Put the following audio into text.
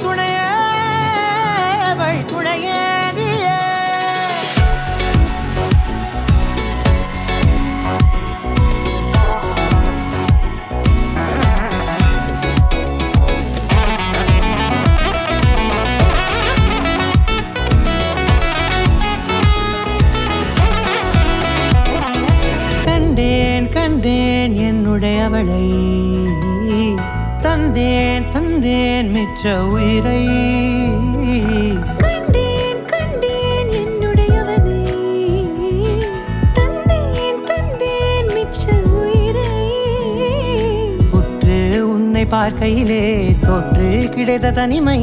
துணையே வழி துணையே நீயே. கண்டேன் கண்டேன் என்னுடையவளை, தந்தேன் தந்தேன் மிச்ச உயிரை. கண்டேன் கண்டேன் என்னுடையவனை, தந்தேன் தந்தேன் மிச்ச உயிரை. உற்று உன்னை பார்க்கையிலே தொற்று கிடைத்த தனிமை